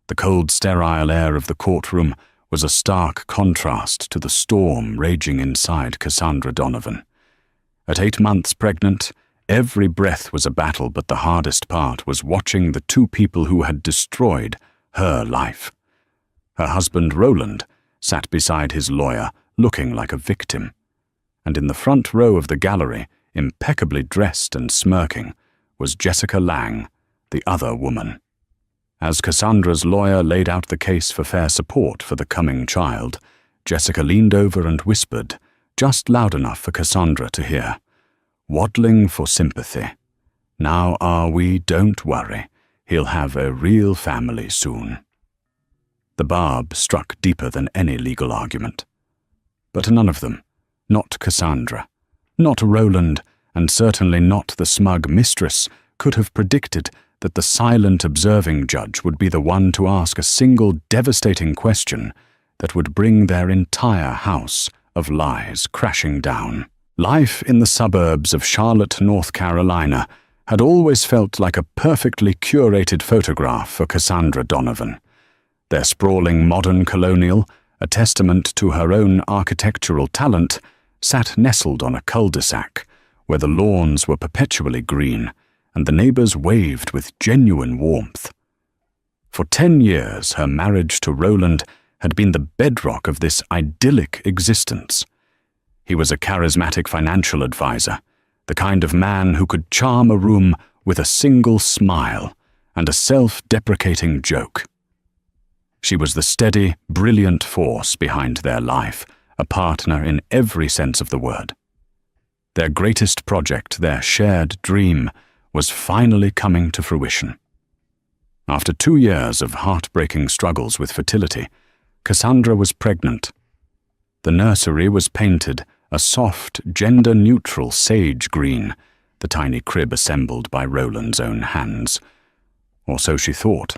The cold, sterile air of the courtroom was a stark contrast to the storm raging inside Cassandra Donovan. At 8 months pregnant, every breath was a battle, but the hardest part was watching the two people who had destroyed her life. Her husband, Roland, sat beside his lawyer, looking like a victim. And in the front row of the gallery, impeccably dressed and smirking, was Jessica Lang, the other woman. As Cassandra's lawyer laid out the case for fair support for the coming child, Jessica leaned over and whispered, just loud enough for Cassandra to hear, "Waddling for sympathy. Now are we, don't worry. He'll have a real family soon." The barb struck deeper than any legal argument. But none of them, not Cassandra, not Roland, and certainly not the smug mistress, could have predicted that the silent observing judge would be the one to ask a single devastating question that would bring their entire house of lies crashing down. Life in the suburbs of Charlotte, North Carolina, had always felt like a perfectly curated photograph for Cassandra Donovan. Their sprawling modern colonial, a testament to her own architectural talent, sat nestled on a cul-de-sac where the lawns were perpetually green and the neighbors waved with genuine warmth. For 10 years, her marriage to Roland had been the bedrock of this idyllic existence. He was a charismatic financial advisor, the kind of man who could charm a room with a single smile and a self-deprecating joke. She was the steady, brilliant force behind their life, a partner in every sense of the word. Their greatest project, their shared dream, was finally coming to fruition. After 2 years of heartbreaking struggles with fertility, Cassandra was pregnant. The nursery was painted a soft, gender-neutral sage green, the tiny crib assembled by Roland's own hands. Or so she thought.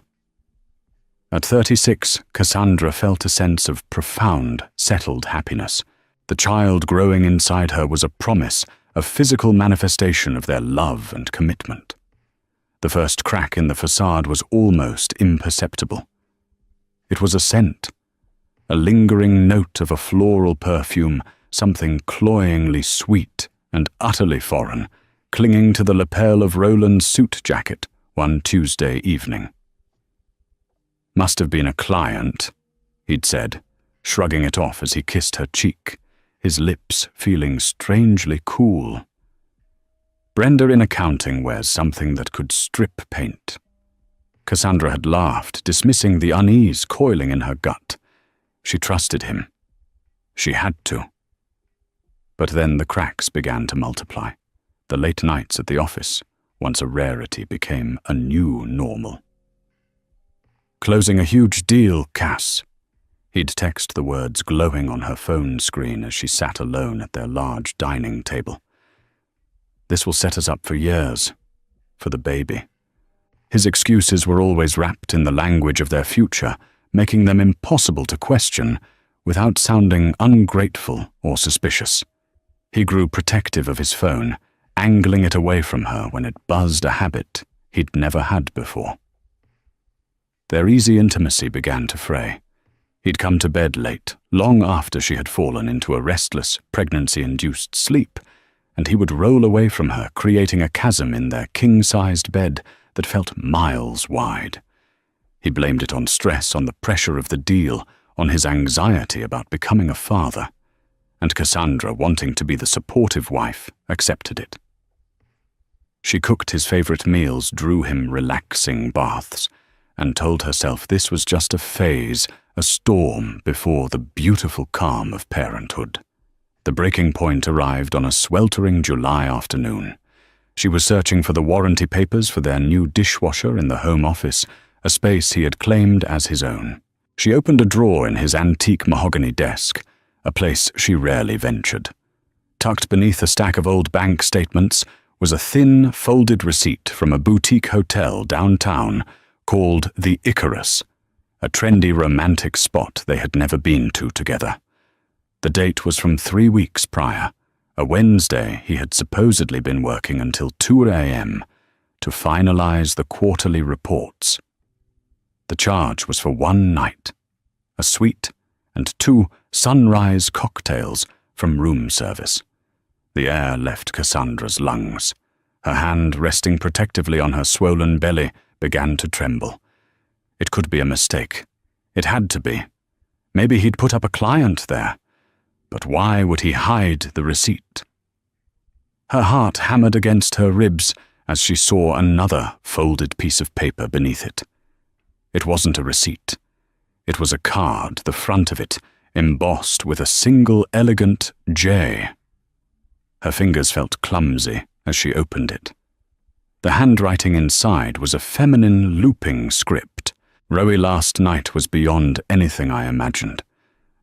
At 36, Cassandra felt a sense of profound, settled happiness. The child growing inside her was a promise, a physical manifestation of their love and commitment. The first crack in the facade was almost imperceptible. It was a scent, a lingering note of a floral perfume, something cloyingly sweet and utterly foreign, clinging to the lapel of Roland's suit jacket one Tuesday evening. "Must have been a client," he'd said, shrugging it off as he kissed her cheek, his lips feeling strangely cool. Brenda in accounting wears something that could strip paint. Cassandra had laughed, dismissing the unease coiling in her gut. She trusted him. She had to. But then the cracks began to multiply. The late nights at the office, once a rarity, became a new normal. "Closing a huge deal, Cass." He'd text the words glowing on her phone screen as she sat alone at their large dining table. "This will set us up for years. For the baby." His excuses were always wrapped in the language of their future, making them impossible to question without sounding ungrateful or suspicious. He grew protective of his phone, angling it away from her when it buzzed, a habit he'd never had before. Their easy intimacy began to fray. He'd come to bed late, long after she had fallen into a restless, pregnancy-induced sleep, and he would roll away from her, creating a chasm in their king-sized bed that felt miles wide. He blamed it on stress, on the pressure of the deal, on his anxiety about becoming a father. And Cassandra, wanting to be the supportive wife, accepted it. She cooked his favorite meals, drew him relaxing baths, and told herself this was just a phase, a storm before the beautiful calm of parenthood. The breaking point arrived on a sweltering July afternoon. She was searching for the warranty papers for their new dishwasher in the home office, a space he had claimed as his own. She opened a drawer in his antique mahogany desk, a place she rarely ventured. Tucked beneath a stack of old bank statements was a thin, folded receipt from a boutique hotel downtown called the Icarus, a trendy romantic spot they had never been to together. The date was from 3 weeks prior, a Wednesday he had supposedly been working until 2 a.m. to finalize the quarterly reports. The charge was for 1 night, a suite, and 2 sunrise cocktails from room service. The air left Cassandra's lungs. Her hand, resting protectively on her swollen belly, began to tremble. It could be a mistake. It had to be. Maybe he'd put up a client there. But why would he hide the receipt? Her heart hammered against her ribs as she saw another folded piece of paper beneath it. It wasn't a receipt. It was a card, the front of it embossed with a single elegant J. Her fingers felt clumsy as she opened it. The handwriting inside was a feminine looping script. Rowie, last night was beyond anything I imagined.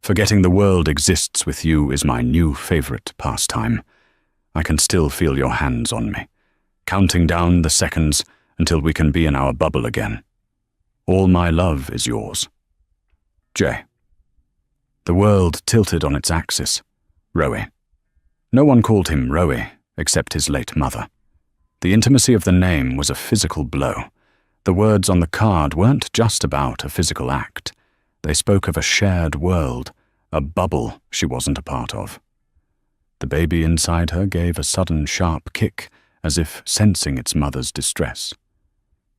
Forgetting the world exists with you is my new favorite pastime. I can still feel your hands on me, counting down the seconds until we can be in our bubble again. All my love is yours. J. The world tilted on its axis. Rowie. No one called him Rowie except his late mother. The intimacy of the name was a physical blow. The words on the card weren't just about a physical act. They spoke of a shared world, a bubble she wasn't a part of. The baby inside her gave a sudden sharp kick, as if sensing its mother's distress.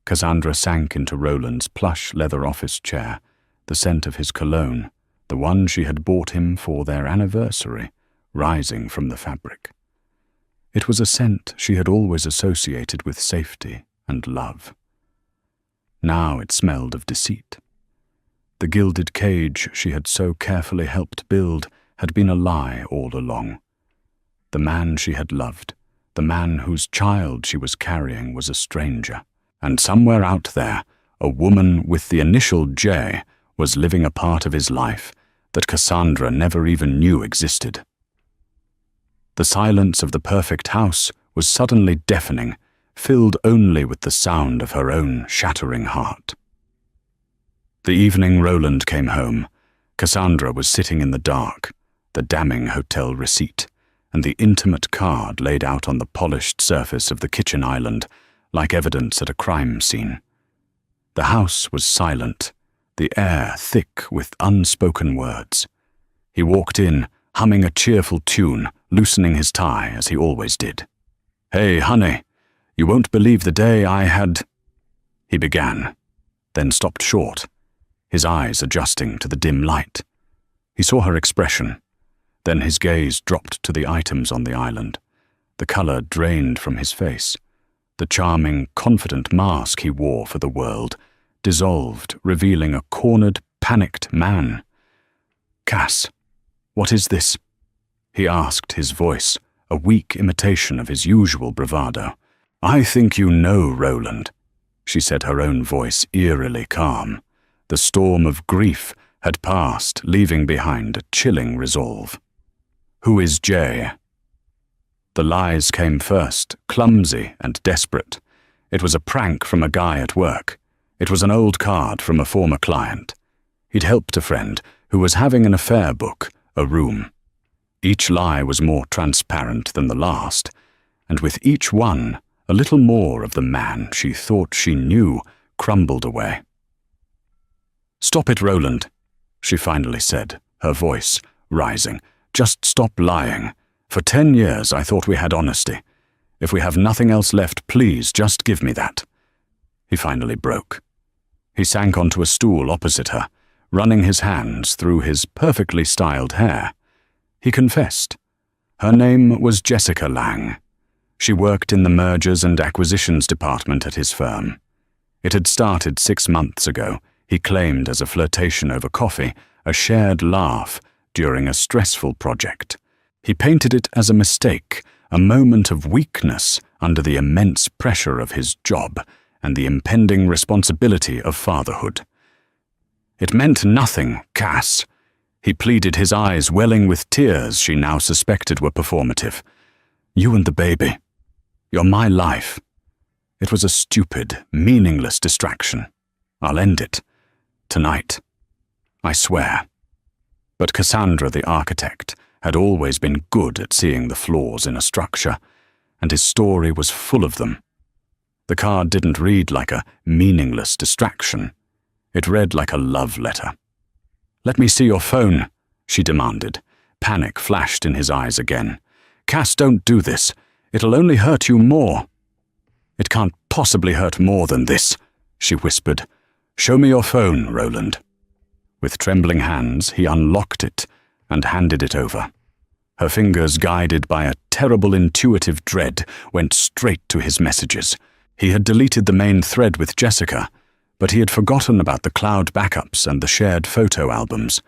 Cassandra sank into Roland's plush leather office chair, the scent of his cologne, the one she had bought him for their anniversary, rising from the fabric. It was a scent she had always associated with safety and love. Now it smelled of deceit. The gilded cage she had so carefully helped build had been a lie all along. The man she had loved, the man whose child she was carrying, was a stranger, and somewhere out there, a woman with the initial J was living a part of his life that Cassandra never even knew existed. The silence of the perfect house was suddenly deafening, filled only with the sound of her own shattering heart. The evening Roland came home, Cassandra was sitting in the dark, the damning hotel receipt, and the intimate card laid out on the polished surface of the kitchen island, like evidence at a crime scene. The house was silent, the air thick with unspoken words. He walked in, humming a cheerful tune, loosening his tie as he always did. "Hey, honey, you won't believe the day I had—" he began, then stopped short, his eyes adjusting to the dim light. He saw her expression. Then his gaze dropped to the items on the island. The color drained from his face. The charming, confident mask he wore for the world dissolved, revealing a cornered, panicked man. "Cass, what is this?" he asked, his voice a weak imitation of his usual bravado. "I think you know, Roland," she said, her own voice eerily calm. The storm of grief had passed, leaving behind a chilling resolve. "Who is Jay?" The lies came first, clumsy and desperate. It was a prank from a guy at work. It was an old card from a former client. He'd helped a friend who was having an affair book a room. Each lie was more transparent than the last, and with each one, a little more of the man she thought she knew crumbled away. "Stop it, Roland," she finally said, her voice rising. "Just stop lying. For 10 years I thought we had honesty. If we have nothing else left, please just give me that." He finally broke. He sank onto a stool opposite her, running his hands through his perfectly styled hair. He confessed. Her name was Jessica Lang. She worked in the mergers and acquisitions department at his firm. It had started 6 months ago, he claimed, as a flirtation over coffee, a shared laugh during a stressful project. He painted it as a mistake, a moment of weakness under the immense pressure of his job and the impending responsibility of fatherhood. "It meant nothing, Cass." He pleaded, his eyes welling with tears she now suspected were performative. "You and the baby. You're my life. It was a stupid, meaningless distraction. I'll end it. Tonight. I swear." But Cassandra, the architect, had always been good at seeing the flaws in a structure, and his story was full of them. The card didn't read like a meaningless distraction. It read like a love letter. "Let me see your phone," she demanded. Panic flashed in his eyes again. "Cass, don't do this. It'll only hurt you more." "It can't possibly hurt more than this," she whispered. "Show me your phone, Roland." With trembling hands, he unlocked it and handed it over. Her fingers, guided by a terrible intuitive dread, went straight to his messages. He had deleted the main thread with Jessica, but he had forgotten about the cloud backups and the shared photo albums.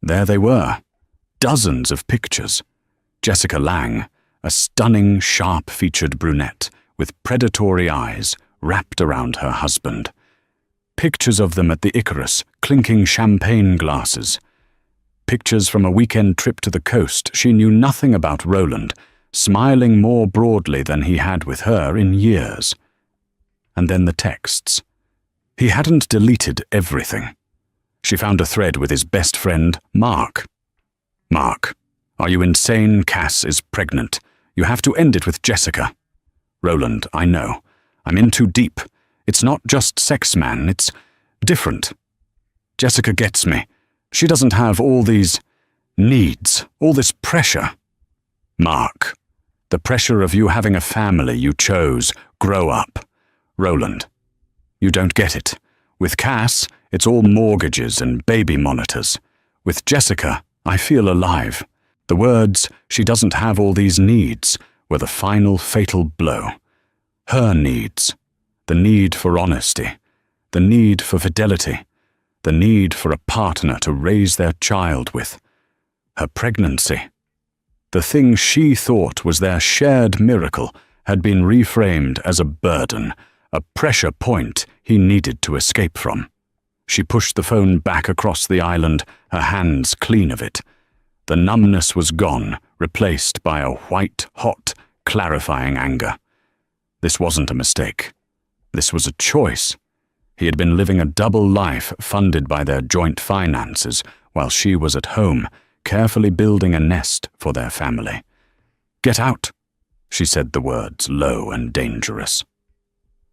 There they were, dozens of pictures. Jessica Lang, a stunning, sharp-featured brunette with predatory eyes wrapped around her husband. Pictures of them at the Icarus, clinking champagne glasses. Pictures from a weekend trip to the coast. She knew nothing about Roland, smiling more broadly than he had with her in years. And then the texts. He hadn't deleted everything. She found a thread with his best friend, Mark. "Mark, are you insane? Cass is pregnant. You have to end it with Jessica." "Roland, I know. I'm in too deep. It's not just sex, man. It's different. Jessica gets me. She doesn't have all these needs, all this pressure." "Mark, the pressure of you having a family you chose. Grow up." "Roland, you don't get it. With Cass, it's all mortgages and baby monitors. With Jessica, I feel alive." The words, "she doesn't have all these needs," were the final fatal blow. Her needs. The need for honesty. The need for fidelity. The need for a partner to raise their child with. Her pregnancy. The thing she thought was their shared miracle had been reframed as a burden, a pressure point he needed to escape from. She pushed the phone back across the island, her hands clean of it. The numbness was gone, replaced by a white-hot, clarifying anger. This wasn't a mistake. This was a choice. He had been living a double life funded by their joint finances, while she was at home, carefully building a nest for their family. "Get out," she said the words, low and dangerous.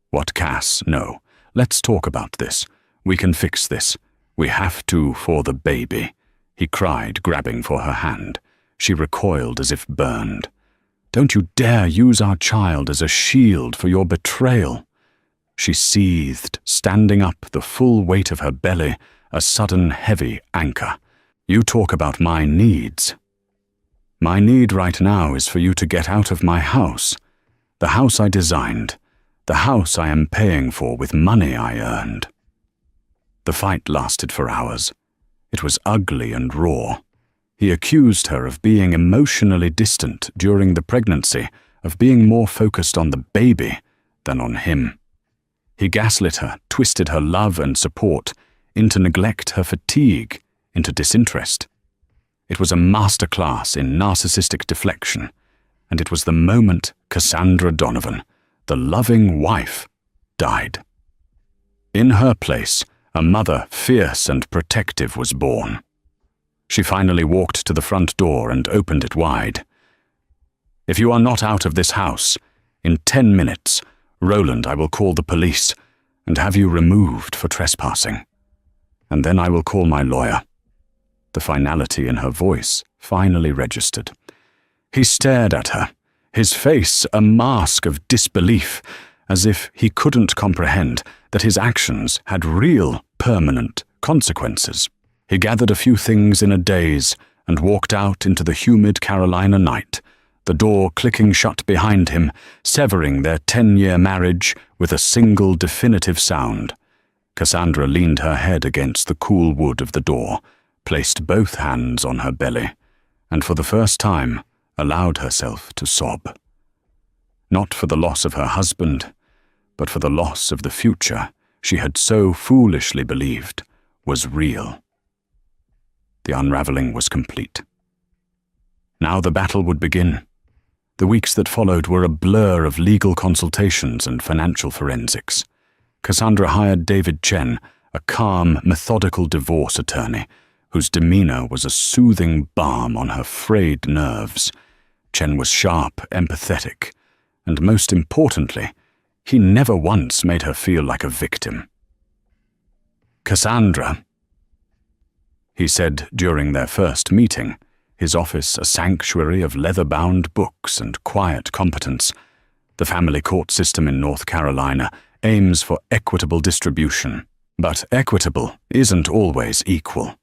"What, Cass? No. Let's talk about this. We can fix this. We have to for the baby," he cried, grabbing for her hand. She recoiled as if burned. "Don't you dare use our child as a shield for your betrayal." She seethed, standing up, the full weight of her belly, a sudden heavy anchor. "You talk about my needs. My need right now is for you to get out of my house. The house I designed. The house I am paying for with money I earned." The fight lasted for hours. It was ugly and raw. He accused her of being emotionally distant during the pregnancy, of being more focused on the baby than on him. He gaslit her, twisted her love and support, into neglect, her fatigue, into disinterest. It was a masterclass in narcissistic deflection, and it was the moment Cassandra Donovan, the loving wife, died. In her place, a mother fierce and protective was born. She finally walked to the front door and opened it wide. "If you are not out of this house, in 10 minutes, Roland, I will call the police and have you removed for trespassing. And then I will call my lawyer." The finality in her voice finally registered. He stared at her, his face a mask of disbelief, as if he couldn't comprehend that his actions had real, permanent consequences. He gathered a few things in a daze and walked out into the humid Carolina night, the door clicking shut behind him, severing their 10-year marriage with a single definitive sound. Cassandra leaned her head against the cool wood of the door, placed both hands on her belly, and for the first time allowed herself to sob. Not for the loss of her husband, but for the loss of the future she had so foolishly believed was real. The unraveling was complete. Now the battle would begin. The weeks that followed were a blur of legal consultations and financial forensics. Cassandra hired David Chen, a calm, methodical divorce attorney, whose demeanor was a soothing balm on her frayed nerves. Chen was sharp, empathetic, and most importantly, he never once made her feel like a victim. "Cassandra," he said during their first meeting, his office a sanctuary of leather-bound books and quiet competence. The family court system in North Carolina aims for equitable distribution, but equitable isn't always equal.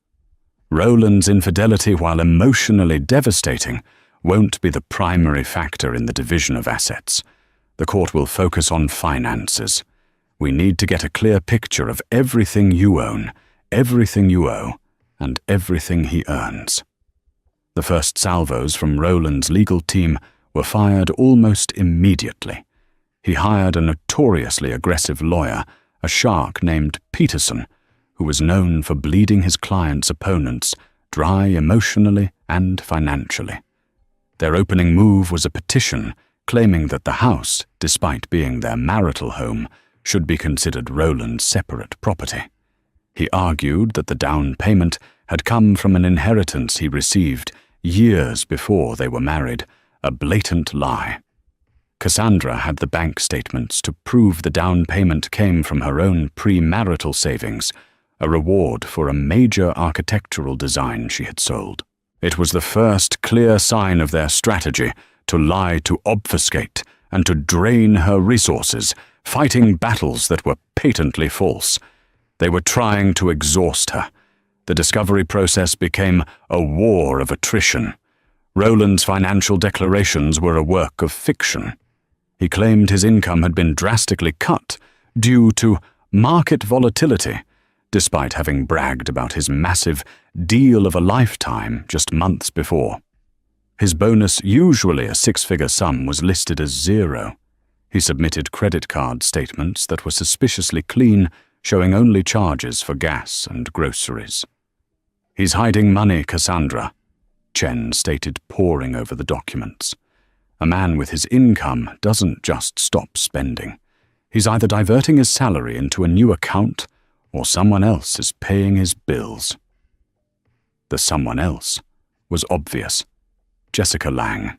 Roland's infidelity, while emotionally devastating, won't be the primary factor in the division of assets. The court will focus on finances. We need to get a clear picture of everything you own, everything you owe, and everything he earns. The first salvos from Roland's legal team were fired almost immediately. He hired a notoriously aggressive lawyer, a shark named Peterson, who was known for bleeding his clients' opponents dry emotionally and financially. Their opening move was a petition claiming that the house, despite being their marital home, should be considered Roland's separate property. He argued that the down payment had come from an inheritance he received years before they were married, a blatant lie. Cassandra had the bank statements to prove the down payment came from her own premarital savings, a reward for a major architectural design she had sold. It was the first clear sign of their strategy to lie, to obfuscate, and to drain her resources, fighting battles that were patently false. They were trying to exhaust her. The discovery process became a war of attrition. Roland's financial declarations were a work of fiction. He claimed his income had been drastically cut due to market volatility, despite having bragged about his massive deal of a lifetime just months before. His bonus, usually a six-figure sum, was listed as zero. He submitted credit card statements that were suspiciously clean, showing only charges for gas and groceries. "He's hiding money, Cassandra," Chen stated, poring over the documents. "A man with his income doesn't just stop spending. He's either diverting his salary into a new account or someone else is paying his bills." The someone else was obvious. Jessica Lang.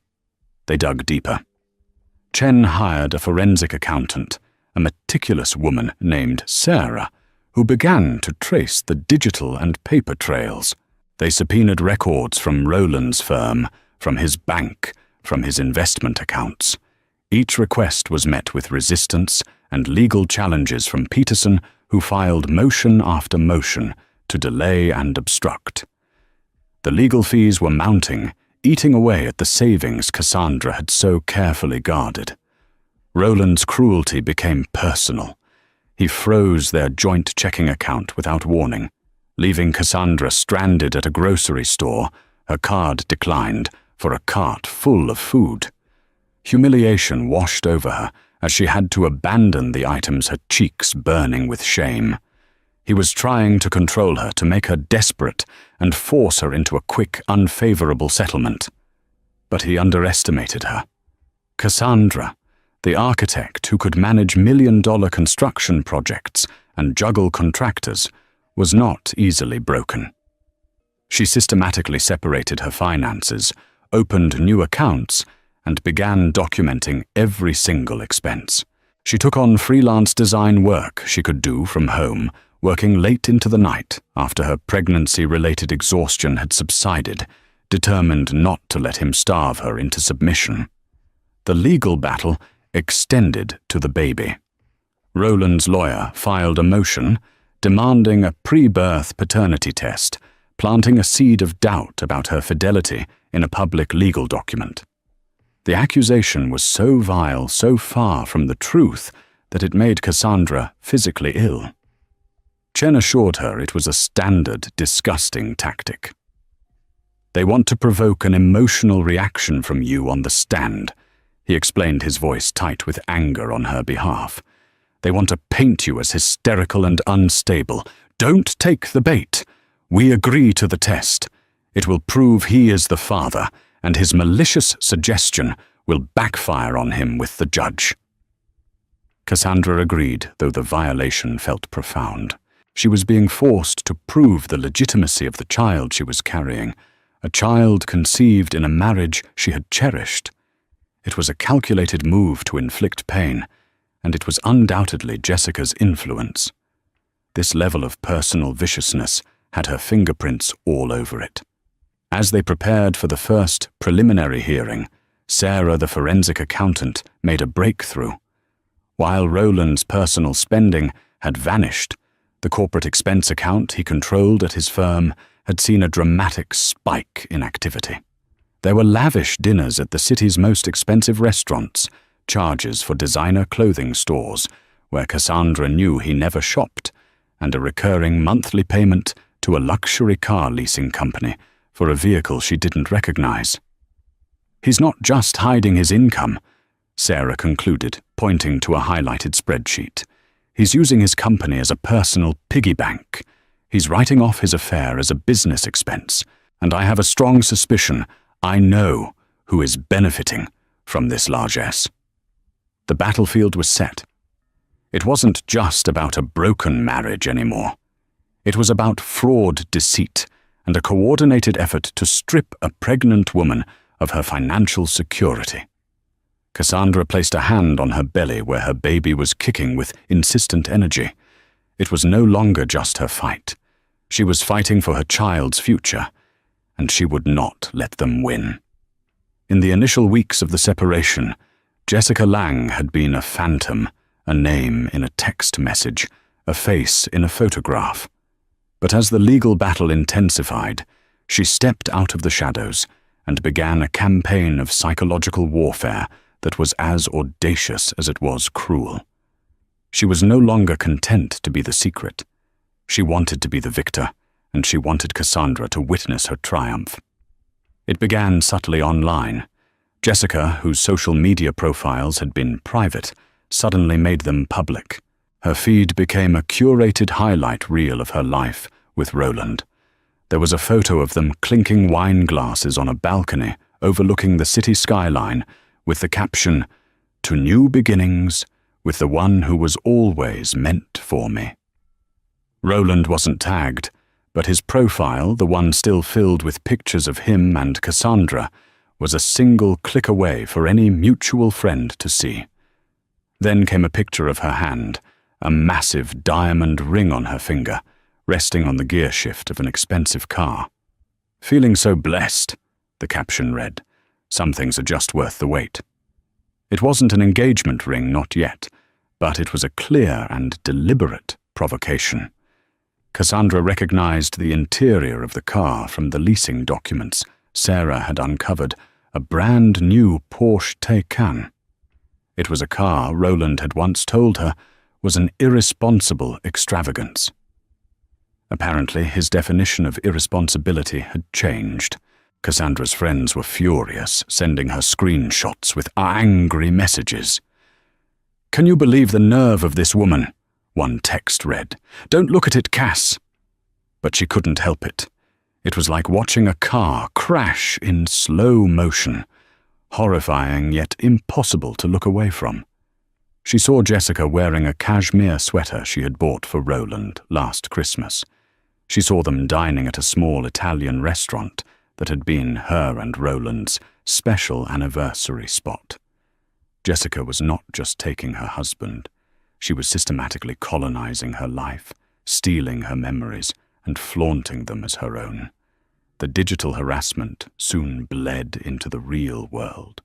They dug deeper. Chen hired a forensic accountant, a meticulous woman named Sarah, who began to trace the digital and paper trails. They subpoenaed records from Roland's firm, from his bank, from his investment accounts. Each request was met with resistance and legal challenges from Peterson, who filed motion after motion to delay and obstruct. The legal fees were mounting, eating away at the savings Cassandra had so carefully guarded. Roland's cruelty became personal. He froze their joint checking account without warning, leaving Cassandra stranded at a grocery store, her card declined, for a cart full of food. Humiliation washed over her as she had to abandon the items, her cheeks burning with shame. He was trying to control her, to make her desperate and force her into a quick, unfavorable settlement. But he underestimated her. Cassandra, the architect who could manage million-dollar construction projects and juggle contractors, was not easily broken. She systematically separated her finances, opened new accounts, and began documenting every single expense. She took on freelance design work she could do from home, working late into the night after her pregnancy-related exhaustion had subsided, determined not to let him starve her into submission. The legal battle extended to the baby. Roland's lawyer filed a motion demanding a pre-birth paternity test, planting a seed of doubt about her fidelity in a public legal document. The accusation was so vile, so far from the truth, that it made Cassandra physically ill. Chen assured her it was a standard, disgusting tactic. "They want to provoke an emotional reaction from you on the stand," he explained, his voice tight with anger on her behalf. "They want to paint you as hysterical and unstable. Don't take the bait. We agree to the test. It will prove he is the father, and his malicious suggestion will backfire on him with the judge." Cassandra agreed, though the violation felt profound. She was being forced to prove the legitimacy of the child she was carrying, a child conceived in a marriage she had cherished. It was a calculated move to inflict pain, and it was undoubtedly Jessica's influence. This level of personal viciousness had her fingerprints all over it. As they prepared for the first preliminary hearing, Sarah, the forensic accountant, made a breakthrough. While Roland's personal spending had vanished, the corporate expense account he controlled at his firm had seen a dramatic spike in activity. There were lavish dinners at the city's most expensive restaurants, charges for designer clothing stores, where Cassandra knew he never shopped, and a recurring monthly payment to a luxury car leasing company for a vehicle she didn't recognize. "He's not just hiding his income," Sarah concluded, pointing to a highlighted spreadsheet. "He's using his company as a personal piggy bank. He's writing off his affair as a business expense, and I have a strong suspicion I know who is benefiting from this largesse." The battlefield was set. It wasn't just about a broken marriage anymore. It was about fraud, deceit, and a coordinated effort to strip a pregnant woman of her financial security. Cassandra placed a hand on her belly where her baby was kicking with insistent energy. It was no longer just her fight. She was fighting for her child's future, and she would not let them win. In the initial weeks of the separation, Jessica Lange had been a phantom, a name in a text message, a face in a photograph. But as the legal battle intensified, she stepped out of the shadows and began a campaign of psychological warfare that was as audacious as it was cruel. She was no longer content to be the secret. She wanted to be the victor, and she wanted Cassandra to witness her triumph. It began subtly online. Jessica, whose social media profiles had been private, suddenly made them public. Her feed became a curated highlight reel of her life with Roland. There was a photo of them clinking wine glasses on a balcony overlooking the city skyline with the caption, "To new beginnings with the one who was always meant for me." Roland wasn't tagged, but his profile, the one still filled with pictures of him and Cassandra, was a single click away for any mutual friend to see. Then came a picture of her hand, a massive diamond ring on her finger, resting on the gear shift of an expensive car. "Feeling so blessed," the caption read. "Some things are just worth the wait." It wasn't an engagement ring, not yet, but it was a clear and deliberate provocation. Cassandra recognized the interior of the car from the leasing documents Sarah had uncovered, a brand new Porsche Taycan. It was a car Roland had once told her was an irresponsible extravagance. Apparently, his definition of irresponsibility had changed. Cassandra's friends were furious, sending her screenshots with angry messages. "Can you believe the nerve of this woman?" one text read. "Don't look at it, Cass." But she couldn't help it. It was like watching a car crash in slow motion, horrifying yet impossible to look away from. She saw Jessica wearing a cashmere sweater she had bought for Roland last Christmas. She saw them dining at a small Italian restaurant that had been her and Roland's special anniversary spot. Jessica was not just taking her husband. She was systematically colonizing her life, stealing her memories, and flaunting them as her own. The digital harassment soon bled into the real world.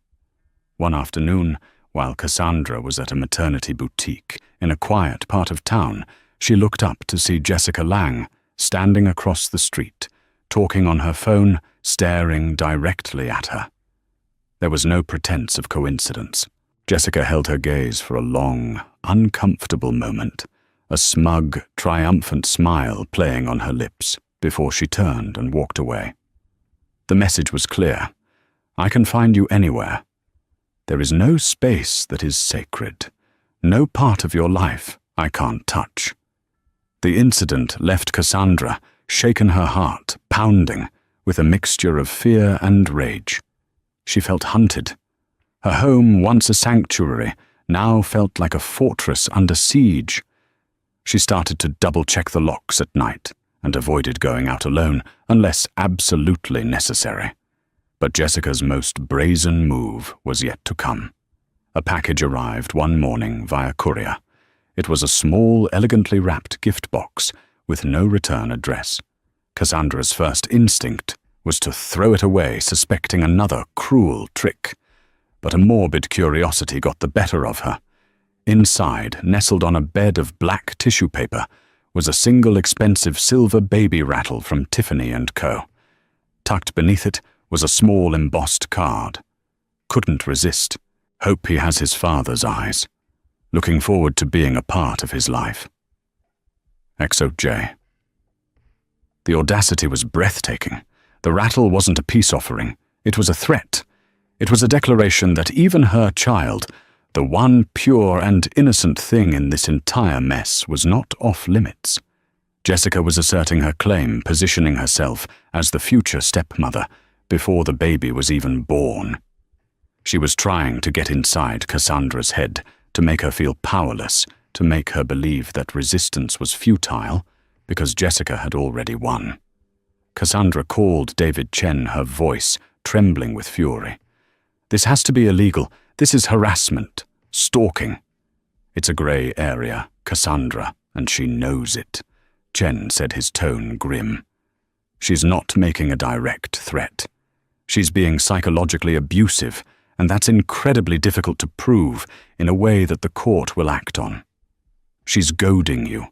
One afternoon, while Cassandra was at a maternity boutique in a quiet part of town, she looked up to see Jessica Lange standing across the street, talking on her phone, staring directly at her. There was no pretense of coincidence. Jessica held her gaze for a long, uncomfortable moment, a smug, triumphant smile playing on her lips, before she turned and walked away. The message was clear. "I can find you anywhere. There is no space that is sacred, no part of your life I can't touch." The incident left Cassandra, shaken her heart, pounding, with a mixture of fear and rage. She felt hunted. Her home, once a sanctuary, now felt like a fortress under siege. She started to double-check the locks at night and avoided going out alone unless absolutely necessary. But Jessica's most brazen move was yet to come. A package arrived one morning via courier. It was a small, elegantly wrapped gift box with no return address. Cassandra's first instinct was to throw it away, suspecting another cruel trick. But a morbid curiosity got the better of her. Inside, nestled on a bed of black tissue paper, was a single expensive silver baby rattle from Tiffany & Co. Tucked beneath it was a small embossed card. Couldn't resist. Hope he has his father's eyes. Looking forward to being a part of his life. XO J. The audacity was breathtaking. The rattle wasn't a peace offering. It was a threat. It was a declaration that even her child, the one pure and innocent thing in this entire mess, was not off limits. Jessica was asserting her claim, positioning herself as the future stepmother before the baby was even born. She was trying to get inside Cassandra's head, to make her feel powerless, to make her believe that resistance was futile, because Jessica had already won. Cassandra called David Chen, her voice trembling with fury. "This has to be illegal. This is harassment, stalking." "It's a grey area, Cassandra, and she knows it," Chen said, his tone grim. "She's not making a direct threat. She's being psychologically abusive, and that's incredibly difficult to prove in a way that the court will act on. She's goading you.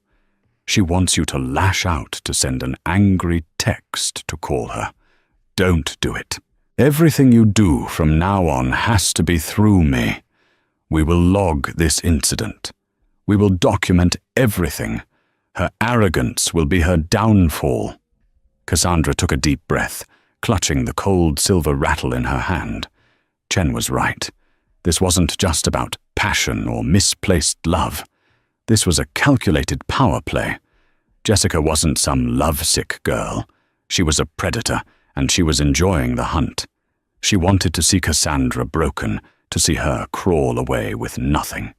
She wants you to lash out, to send an angry text to call her. Don't do it. Everything you do from now on has to be through me. We will log this incident. We will document everything. Her arrogance will be her downfall." Cassandra took a deep breath, clutching the cold silver rattle in her hand. Chen was right. This wasn't just about passion or misplaced love. This was a calculated power play. Jessica wasn't some lovesick girl. She was a predator, and she was enjoying the hunt. She wanted to see Cassandra broken, to see her crawl away with nothing.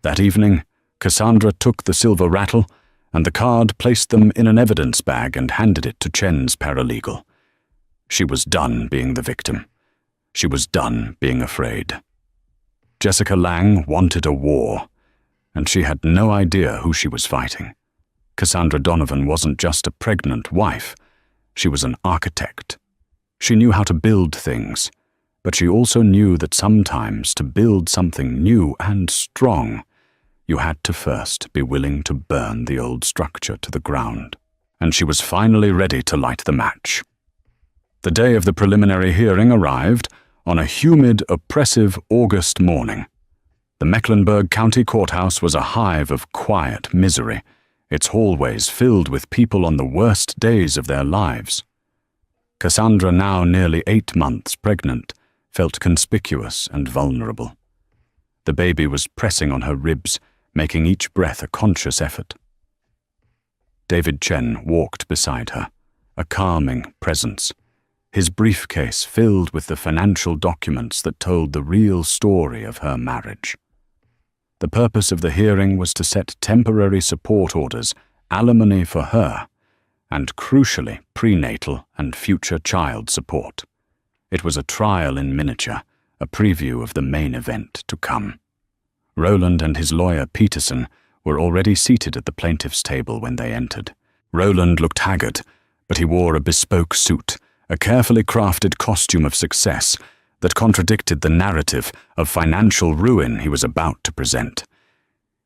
That evening, Cassandra took the silver rattle and the card, placed them in an evidence bag, and handed it to Chen's paralegal. She was done being the victim. She was done being afraid. Jessica Lang wanted a war, and she had no idea who she was fighting. Cassandra Donovan wasn't just a pregnant wife. She was an architect. She knew how to build things, but she also knew that sometimes to build something new and strong, you had to first be willing to burn the old structure to the ground. And she was finally ready to light the match. The day of the preliminary hearing arrived on a humid, oppressive August morning. The Mecklenburg County Courthouse was a hive of quiet misery, its hallways filled with people on the worst days of their lives. Cassandra, now nearly 8 months pregnant, felt conspicuous and vulnerable. The baby was pressing on her ribs, making each breath a conscious effort. David Chen walked beside her, a calming presence, his briefcase filled with the financial documents that told the real story of her marriage. The purpose of the hearing was to set temporary support orders, alimony for her, and crucially, prenatal and future child support. It was a trial in miniature, a preview of the main event to come. Roland and his lawyer Peterson were already seated at the plaintiff's table when they entered. Roland looked haggard, but he wore a bespoke suit, a carefully crafted costume of success that contradicted the narrative of financial ruin he was about to present.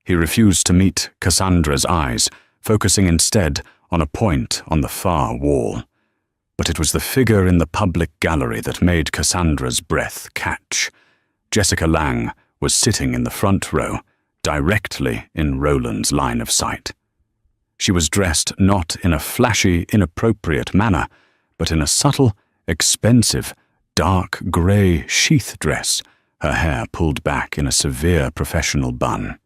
He refused to meet Cassandra's eyes, focusing instead on a point on the far wall. But it was the figure in the public gallery that made Cassandra's breath catch. Jessica Lang was sitting in the front row, directly in Roland's line of sight. She was dressed not in a flashy, inappropriate manner, but in a subtle, expensive, dark grey sheath dress, her hair pulled back in a severe professional bun.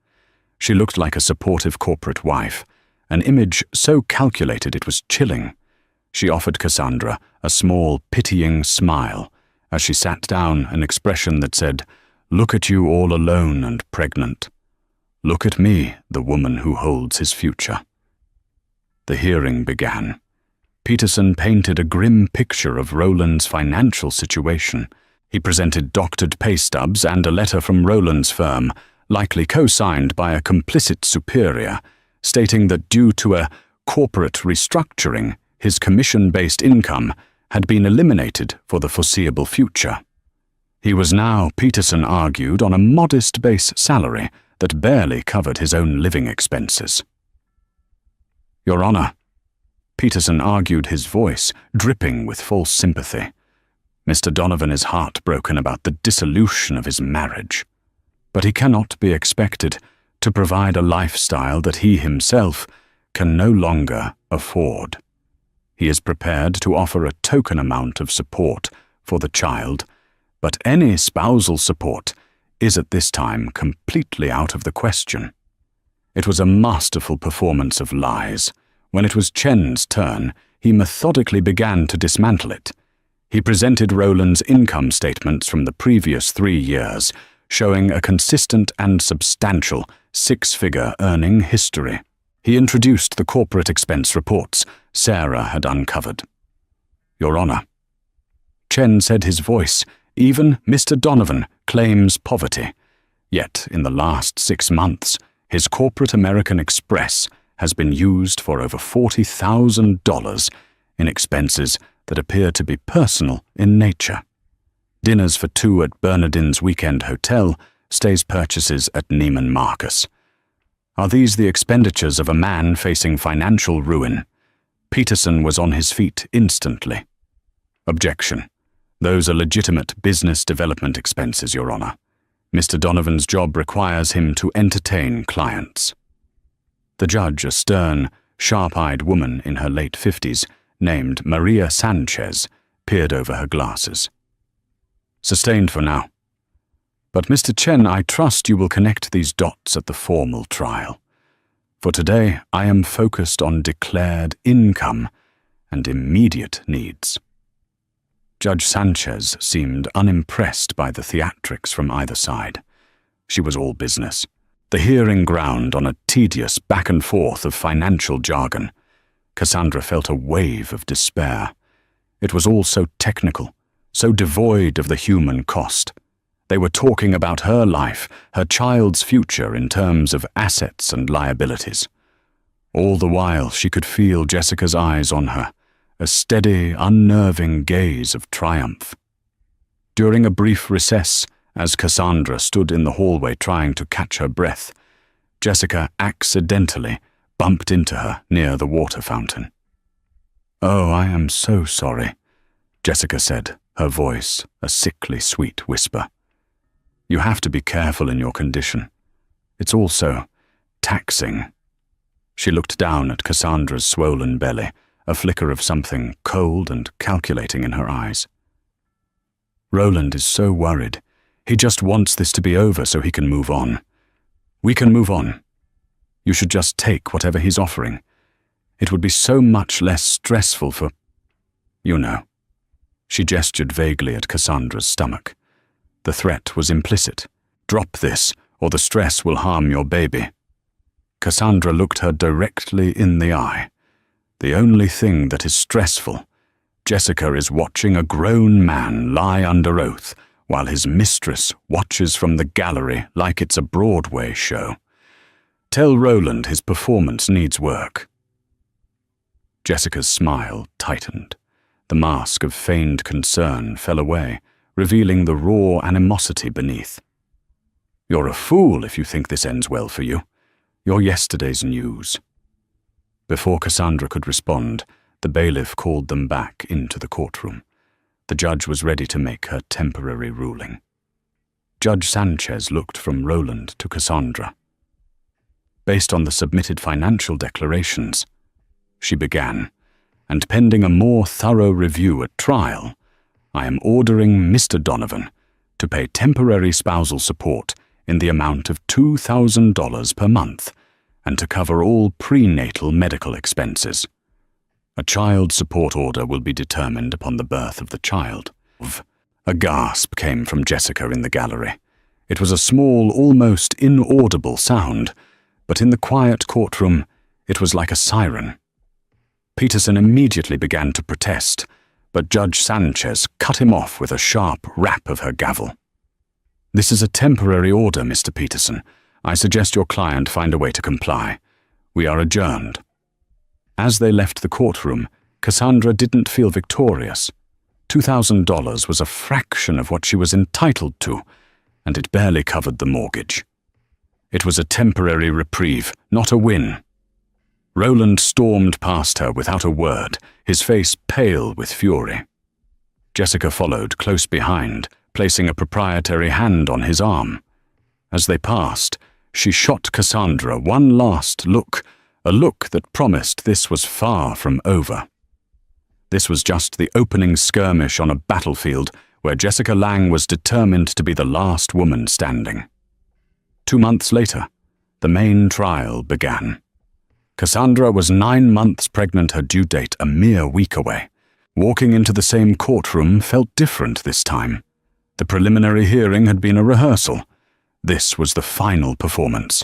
She looked like a supportive corporate wife, an image so calculated it was chilling. She offered Cassandra a small, pitying smile as she sat down, an expression that said, "Look at you all alone and pregnant. Look at me, the woman who holds his future." The hearing began. Peterson painted a grim picture of Roland's financial situation. He presented doctored pay stubs and a letter from Roland's firm, likely co-signed by a complicit superior, stating that due to a corporate restructuring, his commission-based income had been eliminated for the foreseeable future. He was now, Peterson argued, on a modest base salary that barely covered his own living expenses. "Your Honor," Peterson argued, his voice dripping with false sympathy, "Mr. Donovan is heartbroken about the dissolution of his marriage, but he cannot be expected to provide a lifestyle that he himself can no longer afford. He is prepared to offer a token amount of support for the child, but any spousal support is at this time completely out of the question." It was a masterful performance of lies. When it was Chen's turn, he methodically began to dismantle it. He presented Rowland's income statements from the previous 3 years, showing a consistent and substantial 6-figure earning history. He introduced the corporate expense reports Sarah had uncovered. "Your Honor," Chen said, his voice, "even Mr. Donovan claims poverty. Yet, in the last 6 months, his corporate American Express has been used for over $40,000 in expenses that appear to be personal in nature. Dinners for 2 at Bernardine's Weekend Hotel, stays purchases at Neiman Marcus. Are these the expenditures of a man facing financial ruin?" Peterson was on his feet instantly. "Objection. Those are legitimate business development expenses, Your Honor. Mr. Donovan's job requires him to entertain clients." The judge, a stern, sharp-eyed woman in her late 50s, named Maria Sanchez, peered over her glasses. "Sustained for now. But Mr. Chen, I trust you will connect these dots at the formal trial. For today, I am focused on declared income and immediate needs." Judge Sanchez seemed unimpressed by the theatrics from either side. She was all business, the hearing ground on a tedious back and forth of financial jargon. Cassandra felt a wave of despair. It was all so technical, so devoid of the human cost. They were talking about her life, her child's future in terms of assets and liabilities. All the while she could feel Jessica's eyes on her, a steady, unnerving gaze of triumph. During a brief recess, as Cassandra stood in the hallway trying to catch her breath, Jessica accidentally bumped into her near the water fountain. "Oh, I am so sorry," Jessica said, her voice a sickly sweet whisper. "You have to be careful in your condition. It's also taxing." She looked down at Cassandra's swollen belly, a flicker of something cold and calculating in her eyes. "Rowland is so worried. He just wants this to be over so he can move on. We can move on. You should just take whatever he's offering. It would be so much less stressful for, you know." She gestured vaguely at Cassandra's stomach. The threat was implicit. "Drop this, or the stress will harm your baby." Cassandra looked her directly in the eye. "The only thing that is stressful, Jessica, is watching a grown man lie under oath while his mistress watches from the gallery like it's a Broadway show. Tell Rowland his performance needs work." Jessica's smile tightened. The mask of feigned concern fell away, revealing the raw animosity beneath. "You're a fool if you think this ends well for you. You're yesterday's news." Before Cassandra could respond, the bailiff called them back into the courtroom. The judge was ready to make her temporary ruling. Judge Sanchez looked from Rowland to Cassandra. "Based on the submitted financial declarations," she began, "and pending a more thorough review at trial, I am ordering Mr. Donovan to pay temporary spousal support in the amount of $2,000 per month and to cover all prenatal medical expenses. A child support order will be determined upon the birth of the child." A gasp came from Jessica in the gallery. It was a small, almost inaudible sound, but in the quiet courtroom, it was like a siren. Peterson immediately began to protest, but Judge Sanchez cut him off with a sharp rap of her gavel. "This is a temporary order, Mr. Peterson. I suggest your client find a way to comply. We are adjourned." As they left the courtroom, Cassandra didn't feel victorious. $2,000 was a fraction of what she was entitled to, and it barely covered the mortgage. It was a temporary reprieve, not a win. Roland stormed past her without a word, his face pale with fury. Jessica followed close behind, placing a proprietary hand on his arm. As they passed, she shot Cassandra one last look, a look that promised this was far from over. This was just the opening skirmish on a battlefield where Jessica Lange was determined to be the last woman standing. 2 months later, the main trial began. Cassandra was 9 months pregnant, her due date a mere week away. Walking into the same courtroom felt different this time. The preliminary hearing had been a rehearsal. This was the final performance.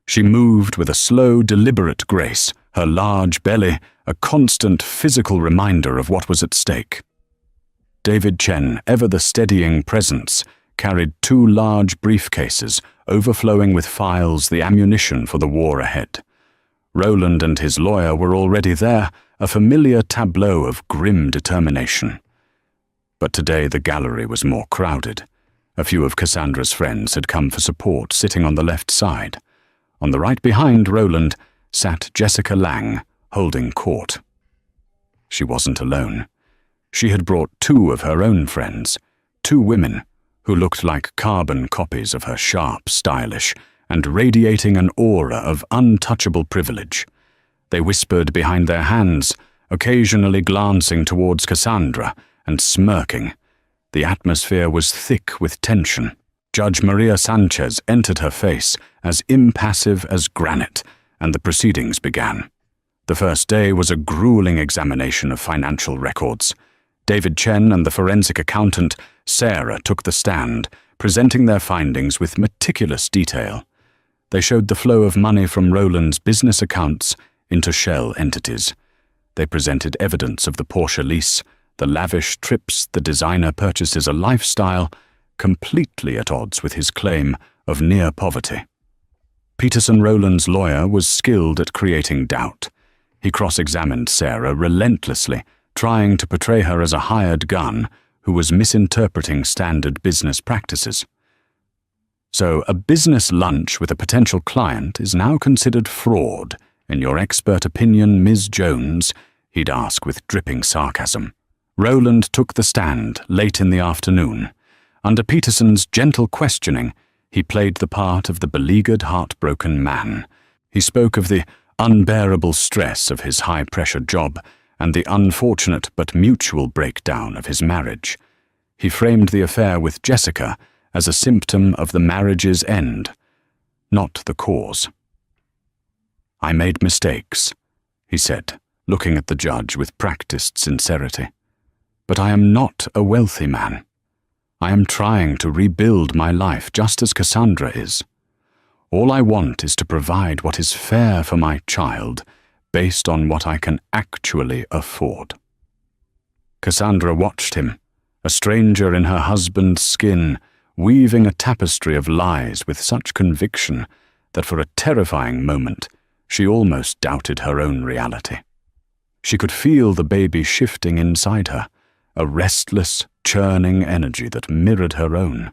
She moved with a slow, deliberate grace, her large belly a constant physical reminder of what was at stake. David Chen, ever the steadying presence, carried 2 large briefcases, overflowing with files, the ammunition for the war ahead. Roland and his lawyer were already there, a familiar tableau of grim determination. But today the gallery was more crowded. A few of Cassandra's friends had come for support, sitting on the left side. On the right behind Roland sat Jessica Lange, holding court. She wasn't alone. She had brought 2 of her own friends, 2 women who looked like carbon copies of her, sharp, stylish, and radiating an aura of untouchable privilege. They whispered behind their hands, occasionally glancing towards Cassandra and smirking. The atmosphere was thick with tension. Judge Maria Sanchez entered her face as impassive as granite, and the proceedings began. The first day was a grueling examination of financial records. David Chen and the forensic accountant, Sarah, took the stand, presenting their findings with meticulous detail. They showed the flow of money from Roland's business accounts into shell entities. They presented evidence of the Porsche lease, the lavish trips, the designer purchases, a lifestyle completely at odds with his claim of near poverty. Peterson Roland's lawyer was skilled at creating doubt. He cross-examined Sarah relentlessly, trying to portray her as a hired gun who was misinterpreting standard business practices. "So a business lunch with a potential client is now considered fraud, in your expert opinion, Ms. Jones?" he'd ask with dripping sarcasm. Roland took the stand late in the afternoon. Under Peterson's gentle questioning, he played the part of the beleaguered, heartbroken man. He spoke of the unbearable stress of his high-pressure job and the unfortunate but mutual breakdown of his marriage. He framed the affair with Jessica as a symptom of the marriage's end, not the cause. "I made mistakes," he said, looking at the judge with practiced sincerity. "But I am not a wealthy man. I am trying to rebuild my life just as Cassandra is. All I want is to provide what is fair for my child based on what I can actually afford." Cassandra watched him, a stranger in her husband's skin, weaving a tapestry of lies with such conviction that for a terrifying moment she almost doubted her own reality. She could feel the baby shifting inside her, a restless, churning energy that mirrored her own.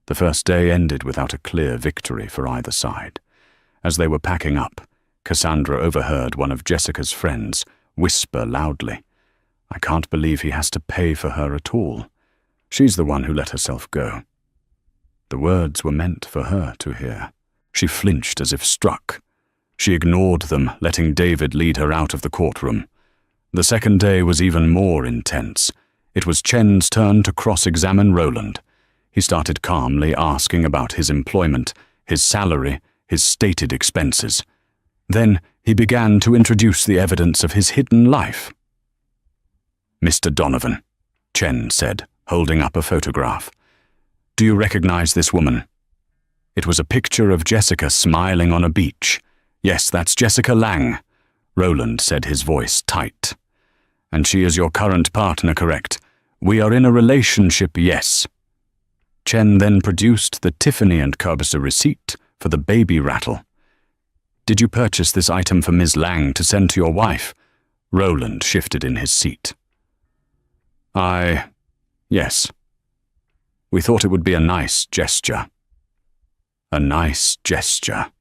The first day ended without a clear victory for either side. As they were packing up, Cassandra overheard one of Jessica's friends whisper loudly, "I can't believe he has to pay for her at all. She's the one who let herself go." The words were meant for her to hear. She flinched as if struck. She ignored them, letting David lead her out of the courtroom. The second day was even more intense. It was Chen's turn to cross-examine Roland. He started calmly asking about his employment, his salary, his stated expenses. Then he began to introduce the evidence of his hidden life. "Mr. Donovan," Chen said, holding up a photograph. "Do you recognize this woman?" It was a picture of Jessica smiling on a beach. "Yes, that's Jessica Lange," Roland said, his voice tight. "And she is your current partner, correct? We are in a relationship, yes." Chen then produced the Tiffany & Co. receipt for the baby rattle. "Did you purchase this item for Ms. Lang to send to your wife?" Roland shifted in his seat. Yes. We thought it would be a nice gesture." "A nice gesture,"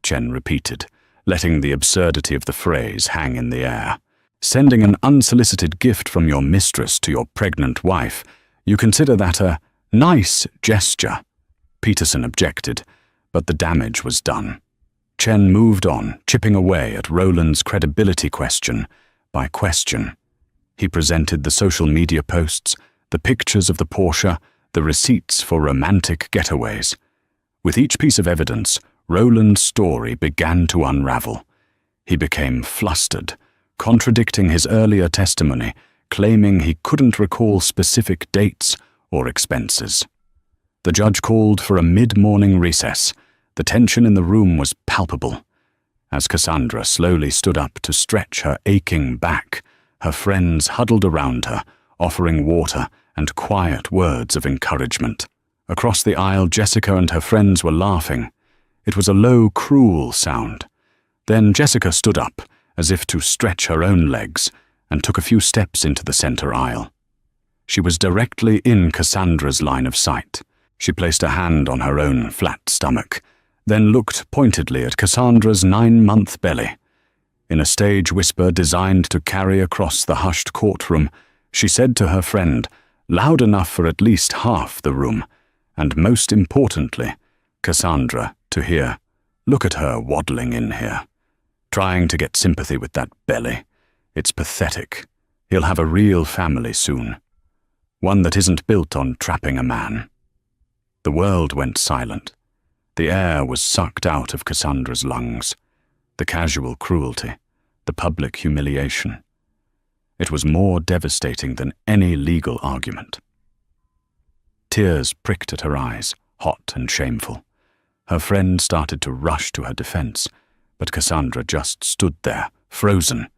Chen repeated, letting the absurdity of the phrase hang in the air. "Sending an unsolicited gift from your mistress to your pregnant wife, you consider that a nice gesture?" Peterson objected, but the damage was done. Chen moved on, chipping away at Roland's credibility question by question. He presented the social media posts, the pictures of the Porsche, the receipts for romantic getaways. With each piece of evidence, Roland's story began to unravel. He became flustered, contradicting his earlier testimony, claiming he couldn't recall specific dates or expenses. The judge called for a mid-morning recess. The tension in the room was palpable. As Cassandra slowly stood up to stretch her aching back, her friends huddled around her, offering water and quiet words of encouragement. Across the aisle, Jessica and her friends were laughing. It was a low, cruel sound. Then Jessica stood up, as if to stretch her own legs, and took a few steps into the center aisle. She was directly in Cassandra's line of sight. She placed a hand on her own flat stomach, then looked pointedly at Cassandra's 9-month belly. In a stage whisper designed to carry across the hushed courtroom, she said to her friend, loud enough for at least half the room, and most importantly, Cassandra to hear, "Look at her waddling in here, trying to get sympathy with that belly. It's pathetic. He'll have a real family soon. One that isn't built on trapping a man." The world went silent. The air was sucked out of Cassandra's lungs. The casual cruelty, the public humiliation. It was more devastating than any legal argument. Tears pricked at her eyes, hot and shameful. Her friend started to rush to her defense, but Cassandra just stood there, frozen,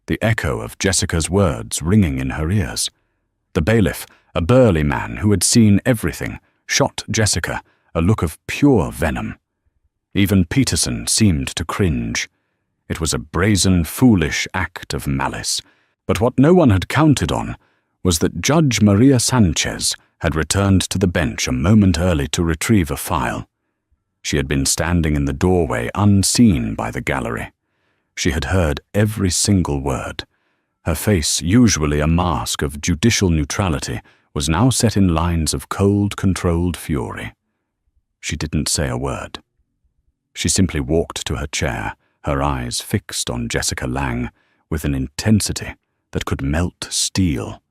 the echo of Jessica's words ringing in her ears. The bailiff, a burly man who had seen everything, shot Jessica, a look of pure venom. Even Peterson seemed to cringe. It was a brazen, foolish act of malice. But what no one had counted on was that Judge Maria Sanchez had returned to the bench a moment early to retrieve a file. She had been standing in the doorway unseen by the gallery. She had heard every single word. Her face, usually a mask of judicial neutrality, was now set in lines of cold, controlled fury. She didn't say a word. She simply walked to her chair, her eyes fixed on Jessica Lang with an intensity that could melt steel.